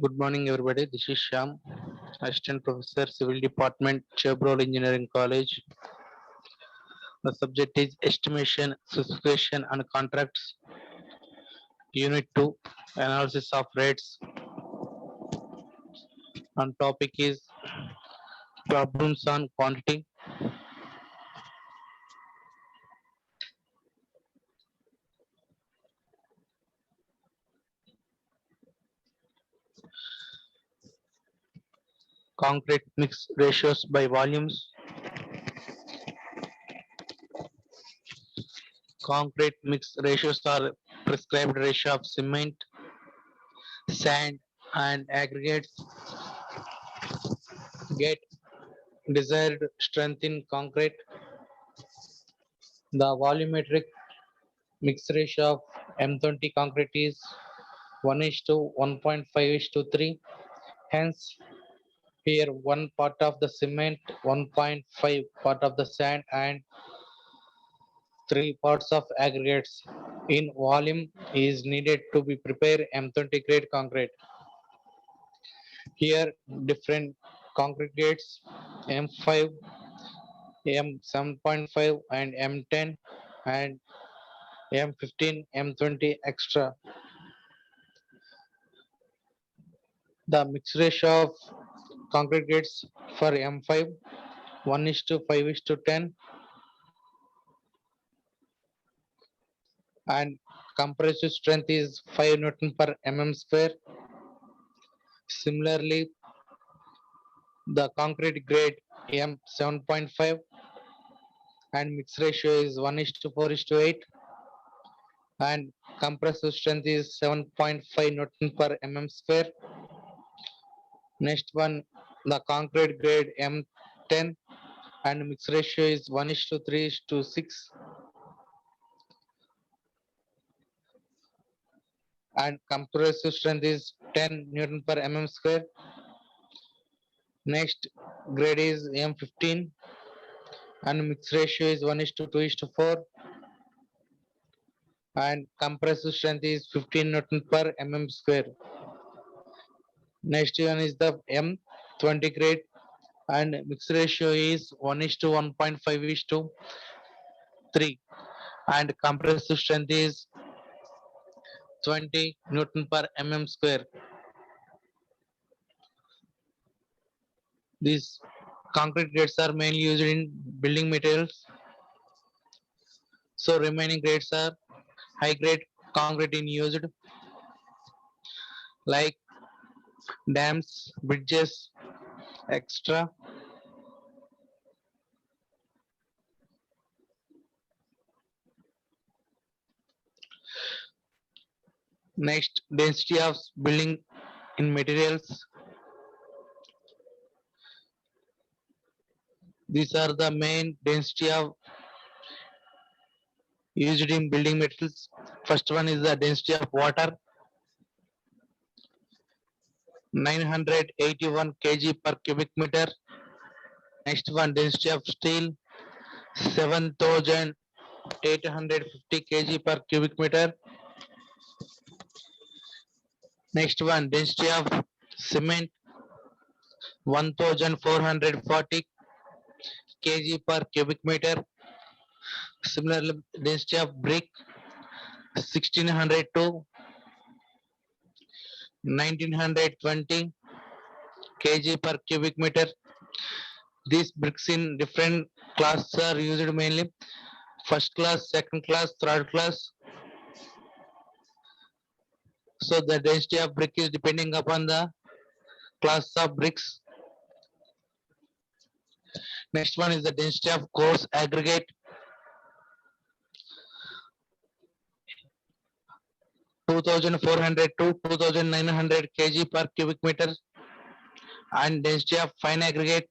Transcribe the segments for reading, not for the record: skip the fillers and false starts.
Good morning, everybody. This is Shyam, Assistant Professor, Civil Department, Chevrolet Engineering College. The subject is Estimation, Specification, and Contracts. Unit 2, Analysis of Rates. And topic is Problems on Quantity. Concrete mix ratios by volumes. Concrete mix ratios are prescribed ratio of cement, sand, and aggregates. Get desired strength in concrete. The volumetric mix ratio of M20 concrete is 1 is to 1.5 is to 3. Hence, here one part of the cement, 1.5 part of the sand, and 3 parts of aggregates in volume is needed to be prepared M20 grade concrete. Here, different concrete grades M5, M7.5, and M10, and M15, M20 extra. The mix ratio of concrete grades for M5 1 is to 5 is to 10, and compressive strength is 5 Newton per mm square. Similarly, the concrete grade M7.5 and mix ratio is 1 is to 4 is to 8, and compressive strength is 7.5 Newton per mm square. Next one, the concrete grade M10 and mix ratio is 1 is to 3 is to 6, and compressive strength is 10 Newton per mm square. Next grade is M15 and mix ratio is 1 is to 2 is to 4, and compressive strength is 15 Newton per mm square. Next one is the M20 grade and mix ratio is 1 is to 1.5 is to 3, and compressive strength is 20 Newton per mm square. These concrete grades are mainly used in building materials. So remaining grades are high grade concrete in used like dams, bridges, extra. Next, density of building in materials. These are the main density of used in building materials. First one is the density of water, 981 kg per cubic meter. Next one, density of steel, 7,850 kg per cubic meter. Next one, density of cement, 1,440 kg per cubic meter. Similarly, density of brick, 1,600 to 1,920 kg per cubic meter. These bricks in different classes are used mainly first class, second class, third class. So the density of brick is depending upon the class of bricks. Next one is the density of coarse aggregate, 2,400 to 2,900 kg per cubic meter, and density of fine aggregate,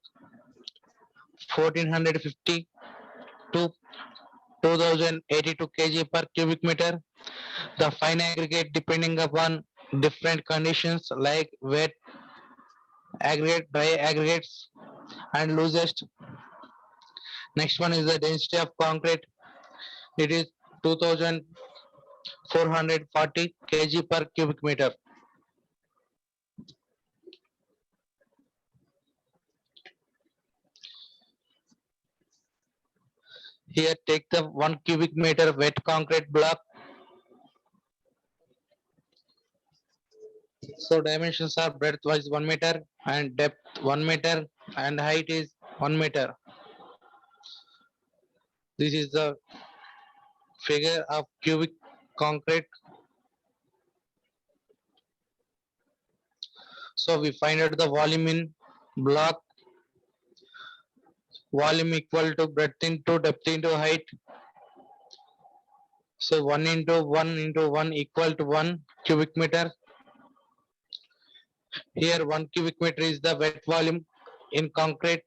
1,450 to 2,082 kg per cubic meter. The fine aggregate depending upon different conditions like wet aggregate, dry aggregates, and loosest. Next one is the density of concrete. It is 2,440 kg per cubic meter. Here take the 1 cubic meter wet concrete block. So dimensions are breadth wise 1 meter and depth 1 meter and height is 1 meter. This is the figure of cubic concrete. So we find out the volume in block. Volume equal to breadth into depth into height. So 1 into 1 into 1 equal to 1 cubic meter. Here 1 cubic meter is the wet volume in concrete.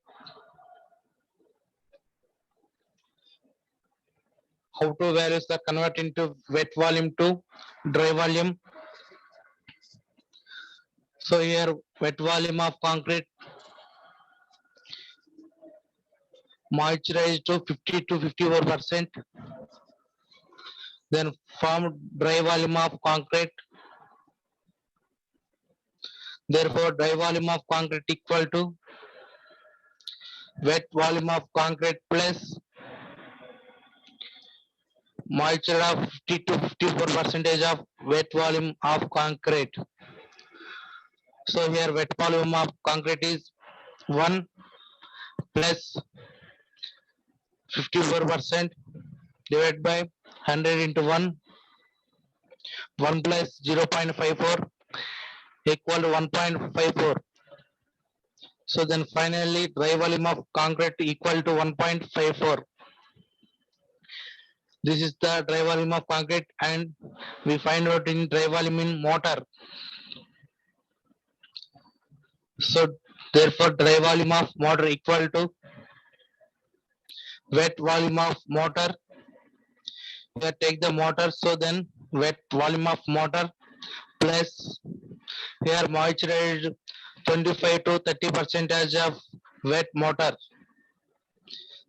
How to values the convert into wet volume to dry volume. So here wet volume of concrete moisturized to 50 to 54%. Then formed dry volume of concrete. Therefore dry volume of concrete equal to wet volume of concrete plus moisture of 50 to 54% of wet volume of concrete. So here wet volume of concrete is 1 plus 54% divided by 100 into 1. 1 plus 0.54 equal to 1.54. So then finally dry volume of concrete equal to 1.54. This is the dry volume of concrete and we find out in dry volume in mortar. So therefore dry volume of mortar equal to wet volume of mortar. Here take the mortar, so then wet volume of mortar plus here moisturized 25 to 30% of wet mortar.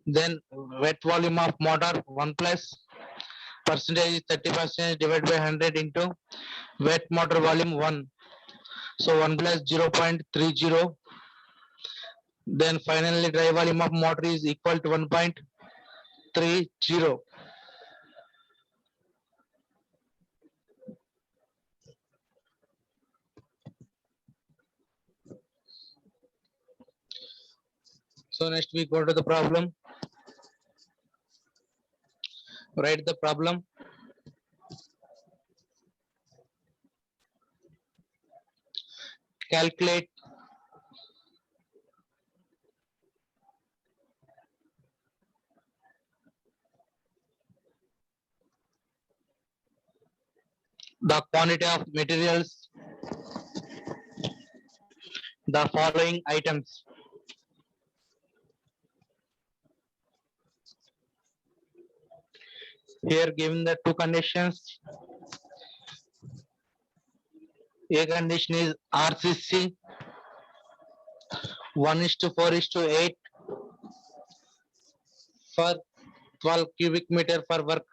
Then wet volume of mortar 1 plus percentage is 30% divided by 100 into wet mortar volume 1. So 1 plus 0.30. Then finally dry volume of mortar is equal to 1.30. So next we go to the problem. Write the problem. Calculate the quantity of materials, the following items. Here given the two conditions. A condition is RCC 1:4:8 for 12 cubic meter per work.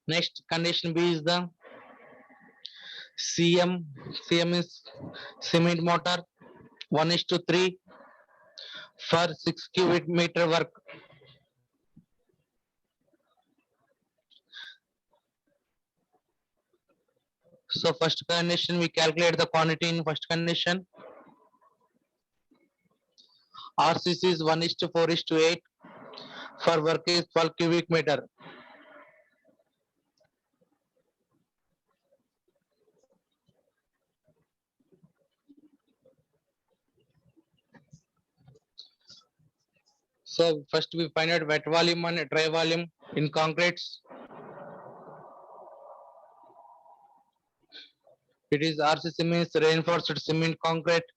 Next condition B is the CM is cement mortar 1:3 for 6 cubic meter work. So first condition we calculate the quantity in first condition. RCC is 1:4:8 for work is 12 cubic meter. So first we find out wet volume and dry volume in concretes. It is RCC means reinforced cement concrete.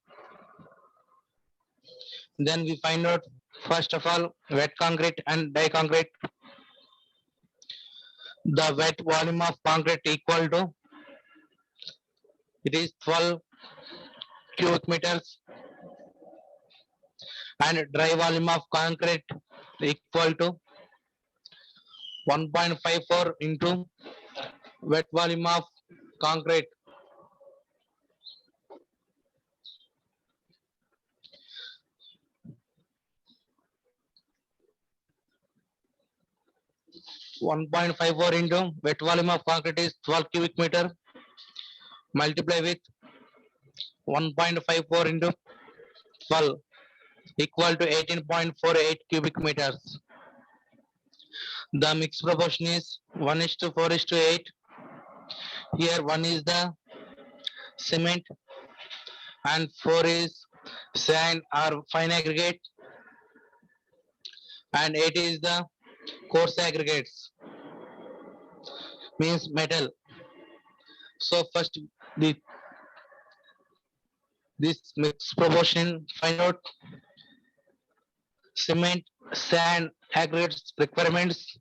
Then we find out first of all wet concrete and dry concrete. The wet volume of concrete equal to it is 12 cubic meters and dry volume of concrete equal to 1.54 into wet volume of concrete. 1.54 into wet volume of concrete is 12 cubic meter, multiply with 1.54 into 12 equal to 18.48 cubic meters. The mixed proportion is 1:4:8. Here 1 is the cement and 4 is sand or fine aggregate and 8 is the coarse aggregates, means metal. So first the this mixed proportion find out cement, sand, aggregates requirements.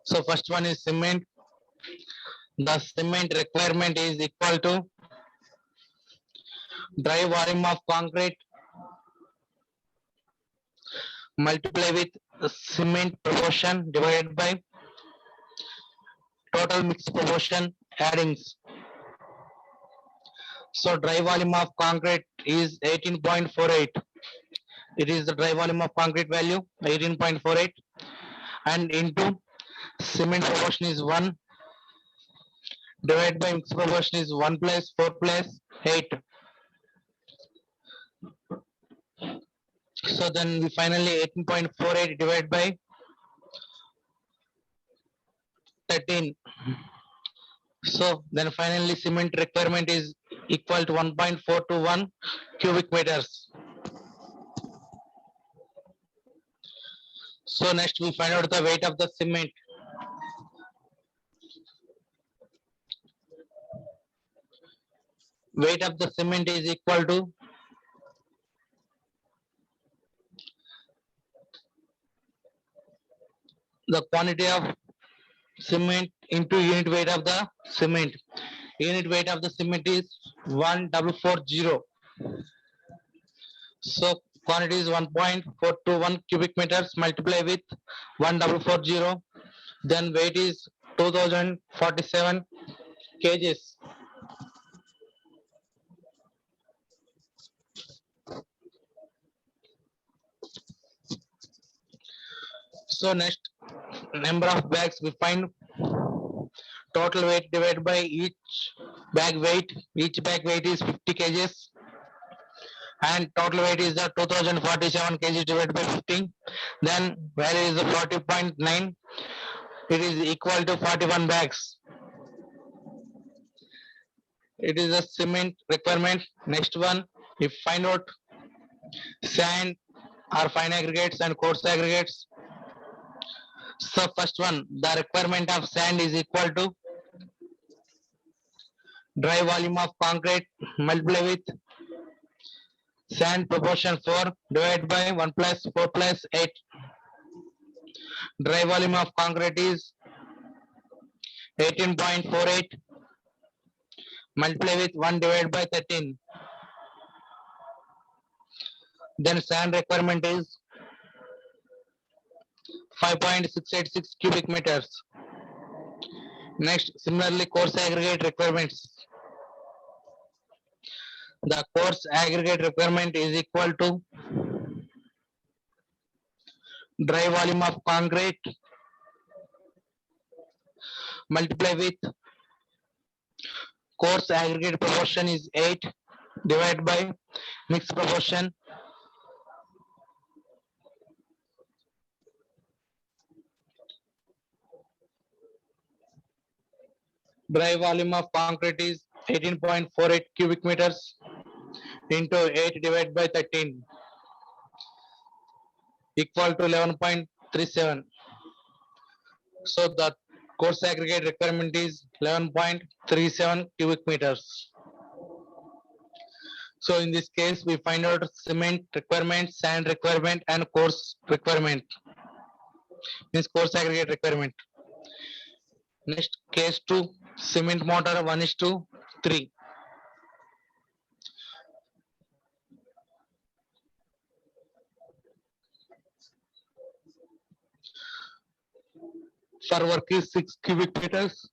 So first one is cement. The cement requirement is equal to dry volume of concrete multiply with cement proportion divided by total mixed proportion addings. So dry volume of concrete is 18.48. It is the dry volume of concrete value 18.48 and into cement proportion is 1 divided by mixed proportion is 1 plus 4 plus 8. So then we finally 18.48 divided by 13. So then finally cement requirement is equal to 1.421 cubic meters. So next we find out the weight of the cement. Weight of the cement is equal to the quantity of cement into unit weight of the cement. Unit weight of the cement is 1440. So quantity is 1.421 cubic meters multiply with 1440. Then weight is 2047 kgs. So next number of bags we find total weight divided by each bag weight. Each bag weight is 50 kgs and total weight is the 2047 kgs divided by 15. Then value is the 40.9. It is equal to 41 bags. It is a cement requirement. Next one, if find out sand or fine aggregates and coarse aggregates. So first one, the requirement of sand is equal to dry volume of concrete multiply with sand proportion 4 divided by 1 plus 4 plus 8. Dry volume of concrete is 18.48 multiply with 1 divided by 13. Then sand requirement is 5.686 cubic meters. Next, similarly, coarse aggregate requirements. The coarse aggregate requirement is equal to dry volume of concrete multiply with coarse aggregate proportion is 8 divided by mixed proportion. Dry volume of concrete is 18.48 cubic meters into 8 divided by 13 equal to 11.37. So the coarse aggregate requirement is 11.37 cubic meters. So in this case, we find out cement requirement, sand requirement, and coarse requirement. Means coarse aggregate requirement. Next, case 2, cement mortar 1:3. For work is 6 cubic meters.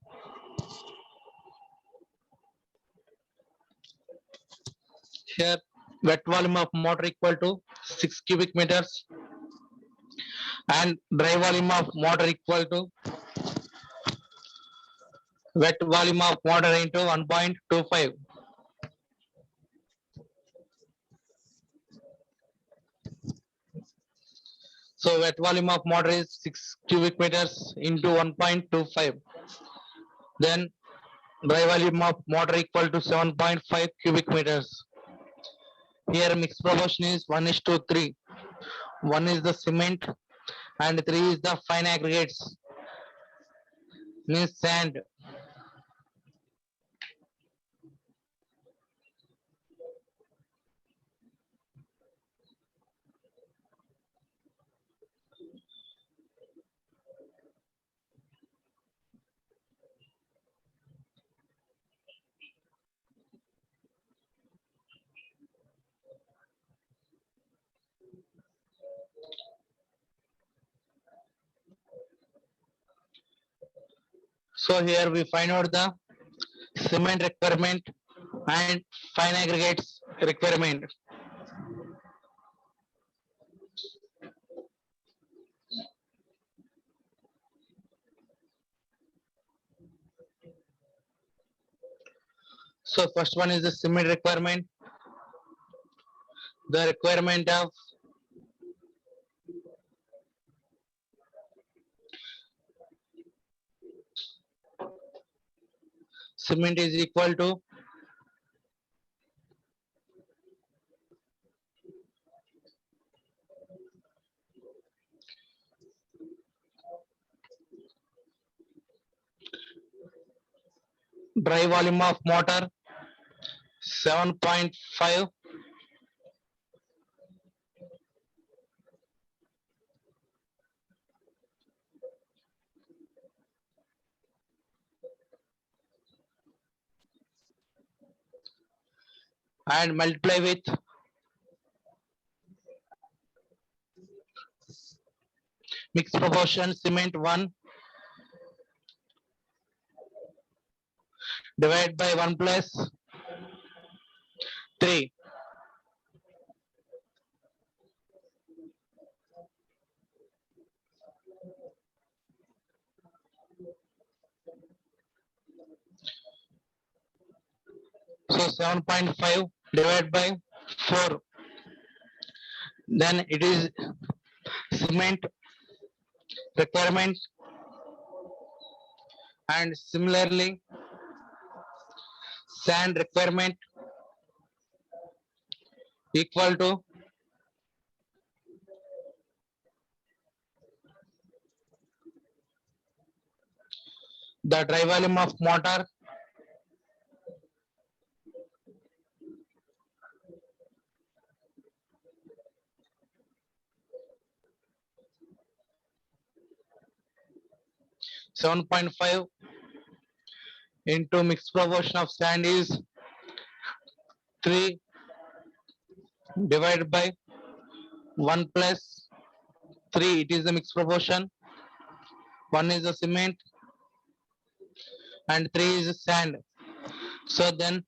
Here, wet volume of mortar equal to 6 cubic meters. and dry volume of water equal to wet volume of water into 1.25. So wet volume of water is 6 cubic meters into 1.25. Then dry volume of water equal to 7.5 cubic meters. Here mixed proportion is 1:3. 1 is the cement and 3 is the fine aggregates, means sand. So here we find out the cement requirement and fine aggregates requirement. So first one is the cement requirement. The requirement of cement is equal to dry volume of mortar 7.5 and multiply with mixed proportion cement 1 divided by 1 plus 3. So 7.5 divided by 4. Then it is cement requirement, and similarly sand requirement equal to the dry volume of mortar 7.5 into mixed proportion of sand is 3 divided by 1 plus 3. It is the mixed proportion. 1 is the cement and 3 is the sand. So then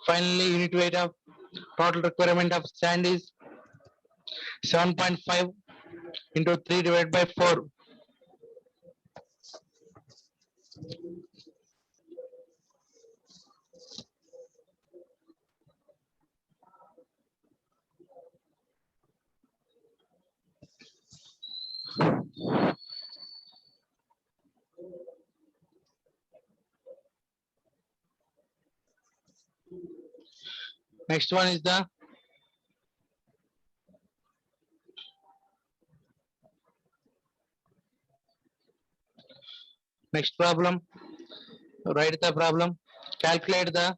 finally unit weight of total requirement of sand is 7.5 into 3 divided by 4. Next one is the next problem. Write the problem. Calculate the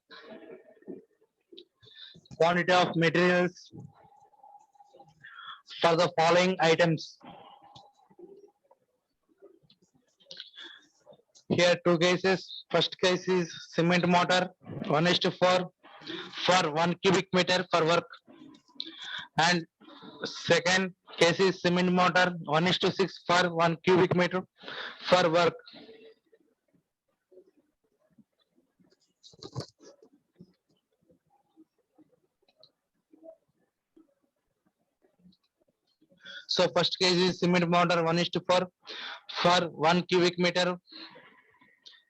quantity of materials for the following items. Here two cases. First case is cement mortar 1:4 for 1 cubic meter for work, and second case is cement mortar 1:6 for 1 cubic meter for work. So first case is cement mortar 1:4 for 1 cubic meter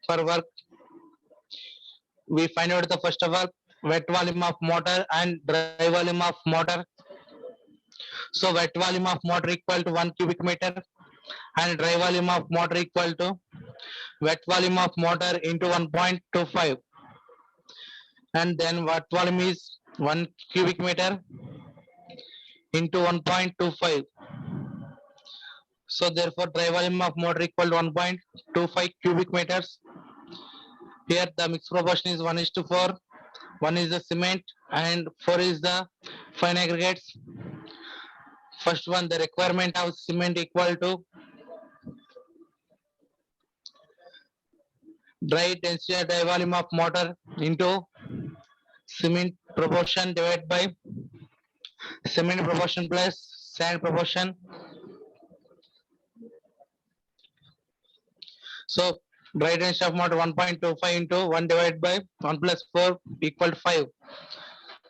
per work. We find out the first of all wet volume of mortar and dry volume of mortar. So wet volume of mortar equal to 1 cubic meter and dry volume of mortar equal to wet volume of mortar into 1.25, and then wet volume is 1 cubic meter into 1.25. So therefore dry volume of mortar equal to 1.25 cubic meters. Here the mixed proportion is 1:4. 1 is the cement and 4 is the fine aggregates. First one, the requirement of cement equal to dry density or dry volume of mortar into cement proportion divided by cement proportion plus sand proportion. So dry density of mortar 1.25 into 1 divided by 1 plus 4 equal to 5.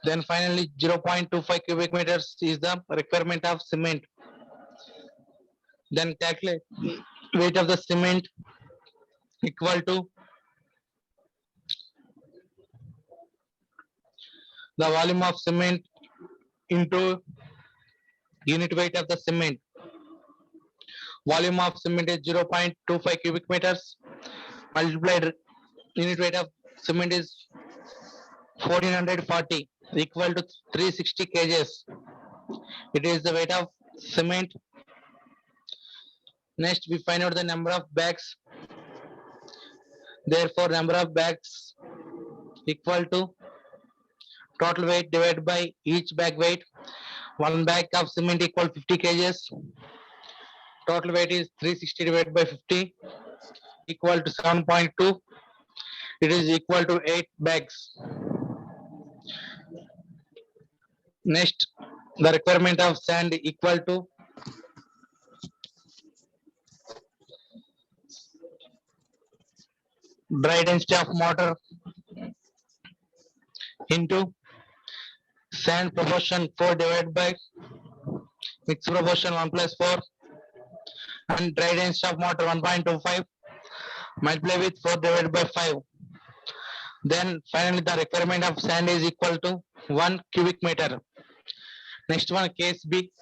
Then finally 0.25 cubic meters is the requirement of cement. Then calculate weight of the cement equal to the volume of cement into unit weight of the cement. Volume of cement is 0.25 cubic meters multiplied unit weight of cement is 1440 equal to 360 kgs. It is the weight of cement. Next we find out the number of bags. Therefore number of bags equal to total weight divided by each bag weight. One bag of cement equal 50 kgs. Total weight is 360 divided by 50 equal to 7.2. It is equal to 8 bags. Next, the requirement of sand equal to dry density of mortar into sand proportion 4 divided by mixed proportion 1 plus 4 and dry density of mortar 1.25 multiply with 4 divided by 5. Then finally the requirement of sand is equal to 1 cubic meter. Next one, case B.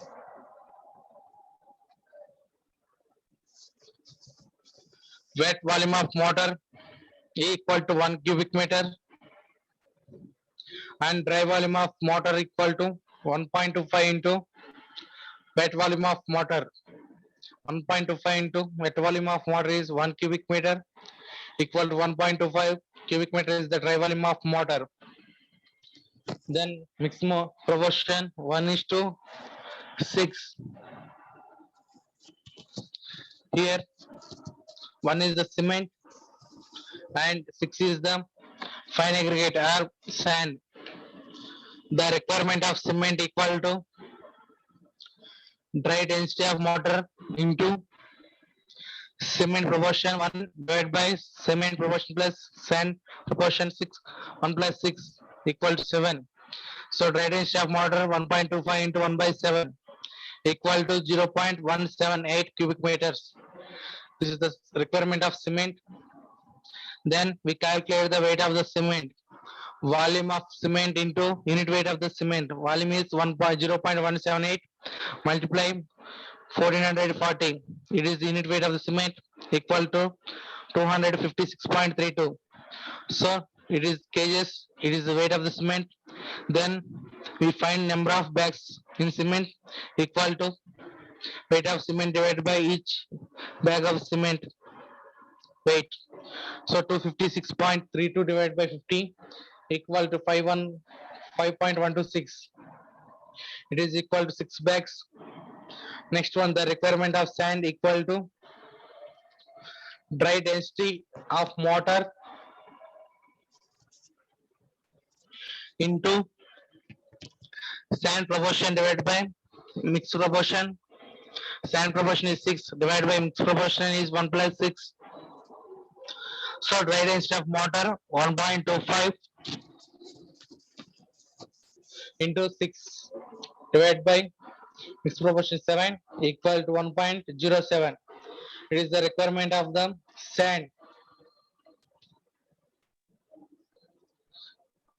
Wet volume of mortar equal to 1 cubic meter and dry volume of mortar equal to 1.25 into wet volume of mortar. 1.25 into wet volume of mortar is 1 cubic meter equal to 1.25 cubic meter is the dry volume of mortar. Then mixed proportion 1:6. Here 1 is the cement and 6 is the fine aggregate or sand. The requirement of cement equal to dry density of mortar into cement proportion 1 divided by cement proportion plus sand proportion 6. 1 plus 6 equal to 7. So dry density of mortar 1.25 into 1 by 7 equal to 0.178 cubic meters. This is the requirement of cement. Then we calculate the weight of the cement. Volume of cement into unit weight of the cement. Volume is 0.178 multiply 1440. It is the unit weight of the cement equal to 256.32. So it is kgs. It is the weight of the cement. Then we find number of bags in cement equal to weight of cement divided by each bag of cement weight. So 256.32 divided by 50 equal to 5.126. It is equal to 6 bags. Next one, the requirement of sand equal to dry density of mortar into sand proportion divided by mixed proportion. Sand proportion is 6 divided by mixed proportion is 1 plus 6. So dry density of mortar 1.25 into 6 divided by mixed proportion 7 equal to 1.07. It is the requirement of the sand.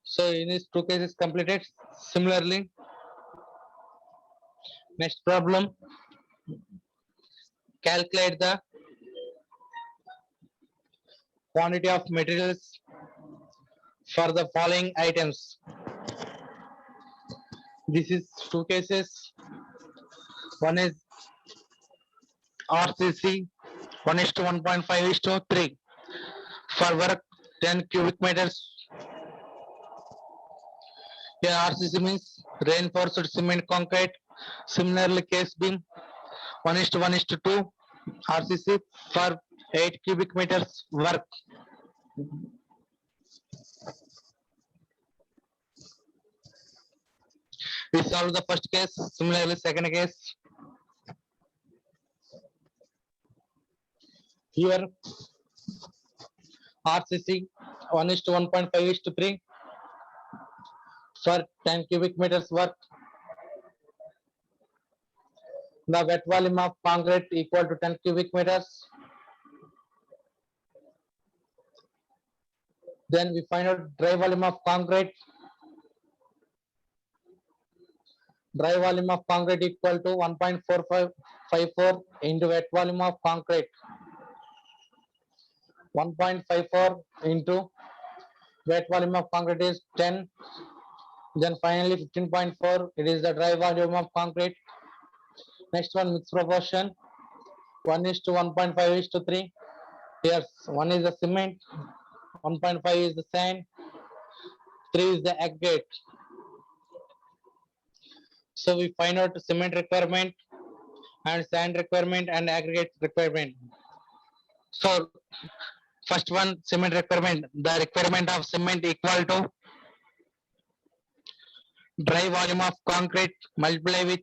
So in these two cases completed. Similarly, next problem, calculate the quantity of materials for the following items. This is two cases. One is RCC 1 is to 1.5 is to 3 for work 10 cubic meters. Here RCC means reinforced cement concrete. Similarly, case B 1 is to 1 is to 2 RCC for 8 cubic meters work. We solve the first case. Similarly, second case. Here RCC 1 is to 1.5 is to 3 for 10 cubic meters work. The wet volume of concrete equal to 10 cubic meters. Then we find out dry volume of concrete. Dry volume of concrete equal to 1.4554 into wet volume of concrete. 1.54 into wet volume of concrete is 10. Then finally 15.4, it is the dry volume of concrete. Next one, mixed proportion. 1 is to 1.5 is to 3. Here 1 is the cement, 1.5 is the sand, 3 is the aggregate. So we find out cement requirement and sand requirement and aggregate requirement. So first one, cement requirement. The requirement of cement equal to dry volume of concrete multiply with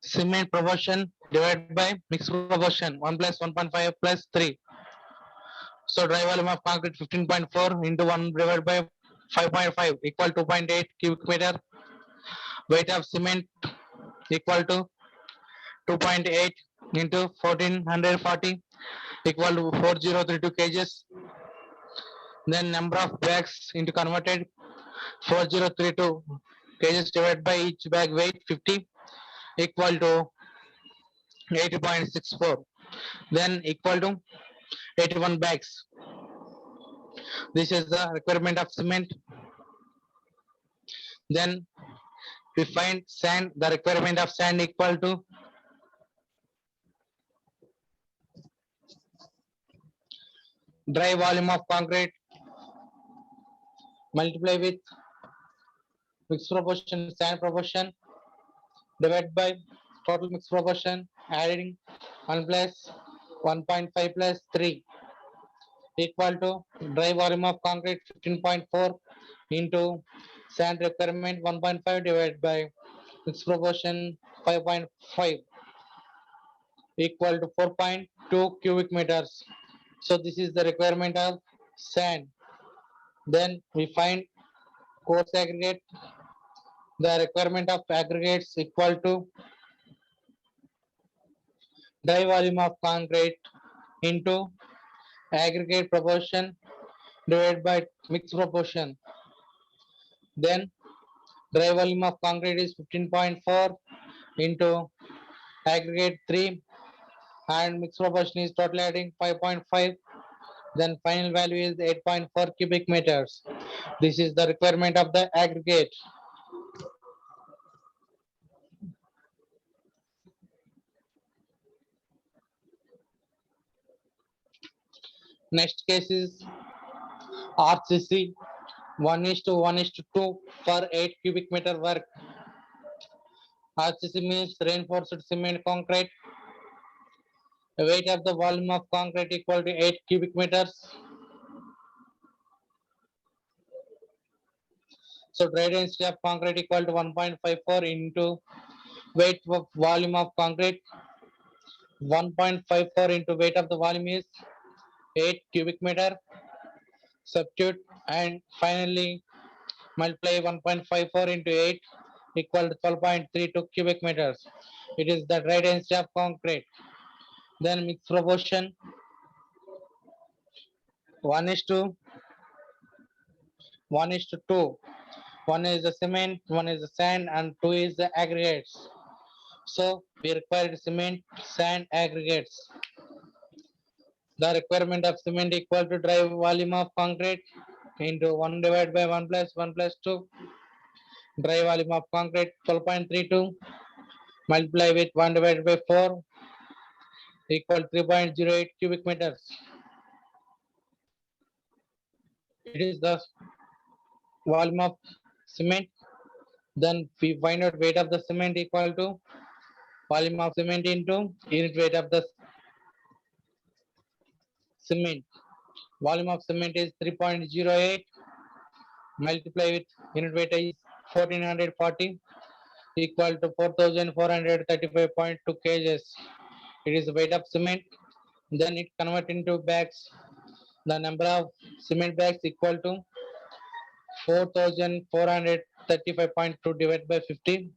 cement proportion divided by mixed proportion 1 plus 1.5 plus 3. So dry volume of concrete 15.4 into 1 divided by 5.5 equal to 2.8 cubic meter. Weight of cement equal to 2.8 into 1440 equal to 4032 kgs. Then number of bags into converted 4032 kgs divided by each bag weight 50 equal to 80.64. Then equal to 81 bags. This is the requirement of cement. Then we find sand. The requirement of sand equal to dry volume of concrete multiply with mixed proportion sand proportion divided by total mixed proportion adding 1 plus 1.5 plus 3 equal to dry volume of concrete 15.4 into sand requirement 1.5 divided by mixed proportion 5.5 equal to 4.2 cubic meters. So this is the requirement of sand. Then we find coarse aggregate. The requirement of aggregates equal to dry volume of concrete into aggregate proportion divided by mixed proportion. Then dry volume of concrete is 15.4 into aggregate 3 and mixed proportion is total adding 5.5. Then final value is 8.4 cubic meters. This is the requirement of the aggregate. Next case is RCC 1 is to 1 is to 2 for 8 cubic meter work. RCC means reinforced cement concrete. The weight of the volume of concrete equal to 8 cubic meters. So dry density of concrete equal to 1.54 into weight of volume of concrete. 1.54 into weight of the volume is 8 cubic meter. Substitute and finally multiply 1.54 into 8 equal to 12.32 cubic meters. It is the dry density of concrete. Then mixed proportion 1 is to 1 is to 2. 1 is the cement, 1 is the sand, and 2 is the aggregates. So we require cement, sand, aggregates. The requirement of cement equal to dry volume of concrete into 1 divided by 1 plus 1 plus 2. Dry volume of concrete 12.32 multiply with 1 divided by 4 equal 3.08 cubic meters. It is the volume of cement. Then we find out weight of the cement equal to volume of cement into unit weight of the cement. Volume of cement is 3.08 multiply with unit weight is 1440 equal to 4435.2 kgs. It is the weight of cement. Then it convert into bags. The number of cement bags equal to 4435.2 divided by 50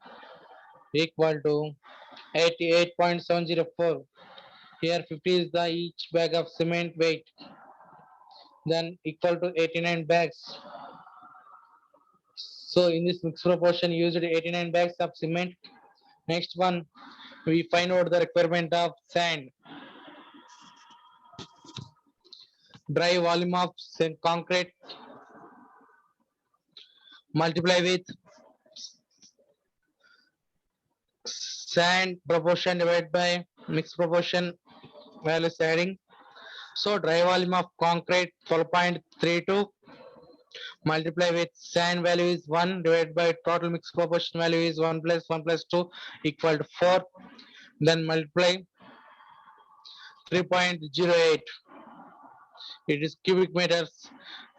equal to 88.704. Here 50 is the each bag of cement weight. Then equal to 89 bags. So in this mixed proportion used 89 bags of cement. Next one, we find out the requirement of sand. Dry volume of concrete multiply with sand proportion divided by mixed proportion values adding. So dry volume of concrete 12.32 multiply with sand value is 1 divided by total mixed proportion value is 1 plus 2 equal to 4. Then multiply 3.08. It is cubic meters.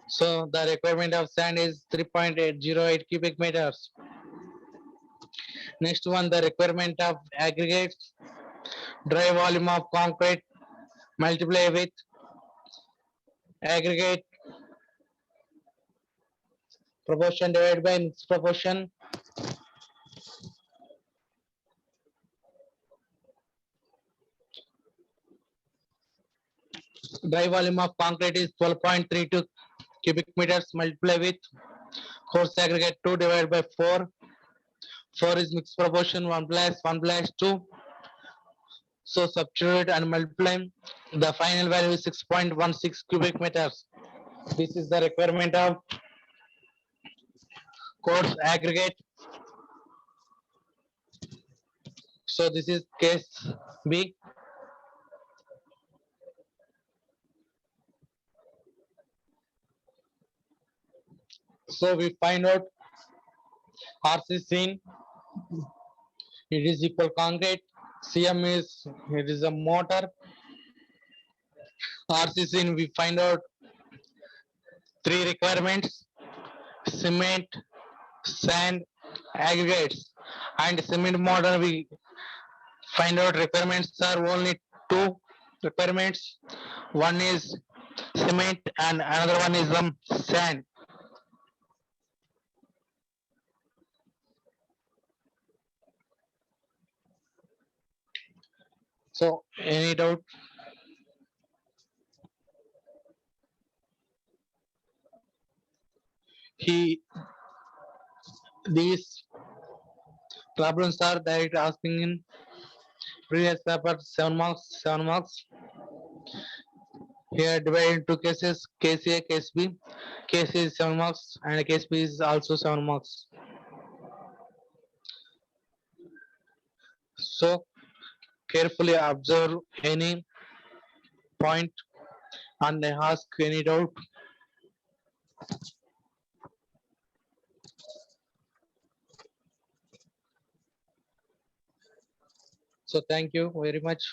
So the requirement of sand is 3.808 cubic meters. Next one, the requirement of aggregates. Dry volume of concrete multiply with aggregate proportion divided by mixed proportion. Dry volume of concrete is 12.32 cubic meters multiply with coarse aggregate 2 divided by 4. 4 is mixed proportion 1 plus 2. So substitute and multiply. The final value is 6.16 cubic meters. This is the requirement of coarse aggregate. So this is case B. So we find out RC scene. It is equal concrete. CM is it is a mortar. RC scene we find out three requirements: cement, sand, aggregates. And cement mortar we find out requirements are only two requirements. One is cement and another one is sand. So any doubt? These problems are that asking in previous paper 7 marks, 7 marks. Here divided into cases, case A, case B. Case A is 7 marks and case B is also 7 marks. So carefully observe any point and ask any doubt. So thank you very much.